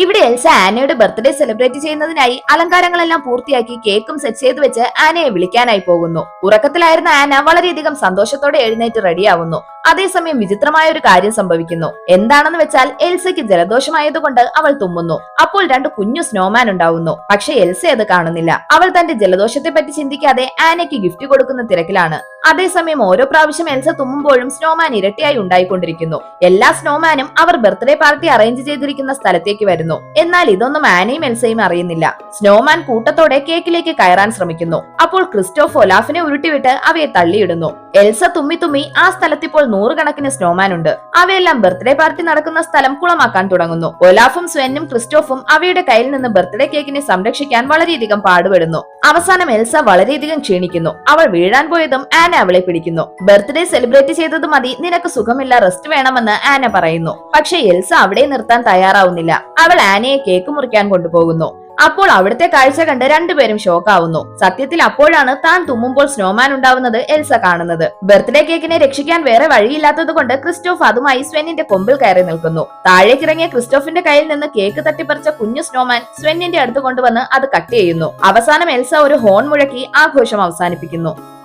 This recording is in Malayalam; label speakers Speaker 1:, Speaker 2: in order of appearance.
Speaker 1: ഇവിടെ എൽസ ആനയുടെ ബർത്ത്ഡേ സെലിബ്രേറ്റ് ചെയ്യുന്നതിനായി അലങ്കാരങ്ങളെല്ലാം പൂർത്തിയാക്കി കേക്കും സെറ്റ് ചെയ്ത് വെച്ച് ആനയെ വിളിക്കാനായി പോകുന്നു. ഉറക്കത്തിലായിരുന്ന ആന വളരെയധികം സന്തോഷത്തോടെ എഴുന്നേറ്റ് റെഡിയാവുന്നു. അതേസമയം വിചിത്രമായ ഒരു കാര്യം സംഭവിക്കുന്നു. എന്താണെന്ന് വെച്ചാൽ എൽസയ്ക്ക് ജലദോഷമായതുകൊണ്ട് അവൾ തുമ്മുന്നു. അപ്പോൾ രണ്ട് കുഞ്ഞു സ്നോമാൻ ഉണ്ടാവുന്നു. പക്ഷെ എൽസ അത് കാണുന്നില്ല. അവൾ തന്റെ ജലദോഷത്തെ പറ്റി ചിന്തിക്കാതെ ആനയ്ക്ക് ഗിഫ്റ്റ് കൊടുക്കുന്ന തിരക്കിലാണ്. അതേസമയം ഓരോ പ്രാവശ്യം എൽസ തുമ്മുമ്പോഴും സ്നോമാൻ ഇരട്ടിയായി ഉണ്ടായിക്കൊണ്ടിരിക്കുന്നു. എല്ലാ സ്നോമാനും അവർ ബർത്ത്ഡേ പാർട്ടി അറേഞ്ച് ചെയ്തിരിക്കുന്ന സ്ഥലത്തേക്ക് വരുന്നു. എന്നാൽ ഇതൊന്നും ആനയും എൽസയും അറിയുന്നില്ല. സ്നോമാൻ കൂട്ടത്തോടെ കേക്കിലേക്ക് കയറാൻ ശ്രമിക്കുന്നു. അപ്പോൾ ക്രിസ്റ്റോഫ് ഒലാഫിനെ ഉരുട്ടിവിട്ട് അവയെ തള്ളിയിടുന്നു. എൽസ തുമ്മി ആ സ്ഥലത്തിപ്പോൾ നൂറുകണക്കിന് സ്നോമാൻ ഉണ്ട്. അവയെല്ലാം ബർത്ത്ഡേ പാർട്ടി നടക്കുന്ന സ്ഥലം കുളമാക്കാൻ തുടങ്ങുന്നു. ഒലാഫും സ്വെന്നും ക്രിസ്റ്റോഫും അവയുടെ കയ്യിൽ നിന്ന് ബർത്ത്ഡേ കേക്കിനെ സംരക്ഷിക്കാൻ വളരെയധികം പാടുപെടുന്നു. അവസാനം എൽസ വളരെയധികം ക്ഷീണിക്കുന്നു. അവൾ വീഴാൻ പോയതും ആന അവളെ പിടിക്കുന്നു. ബർത്ത്ഡേ സെലിബ്രേറ്റ് ചെയ്തത് മതി, നിനക്ക് സുഖമില്ല, റെസ്റ്റ് വേണമെന്ന് ആന പറയുന്നു. പക്ഷെ എൽസ അവിടെ നിർത്താൻ തയ്യാറാവുന്നില്ല. അവൾ ആനയെ കേക്ക് മുറിക്കാൻ കൊണ്ടുപോകുന്നു. അപ്പോൾ അവിടുത്തെ കാഴ്ച കണ്ട് രണ്ടുപേരും ഷോക്കാവുന്നു. സത്യത്തിൽ അപ്പോഴാണ് താൻ തുമ്മുമ്പോൾ സ്നോമാൻ ഉണ്ടാവുന്നത് എൽസ കാണുന്നത്. ബർത്ത്ഡേ കേക്കിനെ രക്ഷിക്കാൻ വേറെ വഴിയില്ലാത്തത് കൊണ്ട് ക്രിസ്റ്റോഫ് അതുമായി സ്വെന്നിന്റെ കൊമ്പിൽ കയറി നിൽക്കുന്നു. താഴേക്കിറങ്ങിയ ക്രിസ്റ്റോഫിന്റെ കയ്യിൽ നിന്ന് കേക്ക് തട്ടിപ്പറിച്ച കുഞ്ഞു സ്നോമാൻ സ്വെന്നിന്റെ അടുത്ത് കൊണ്ടുവന്ന് അത് കട്ട് ചെയ്യുന്നു. അവസാനം എൽസ ഒരു ഹോൺ മുഴക്കി ആഘോഷം അവസാനിപ്പിക്കുന്നു.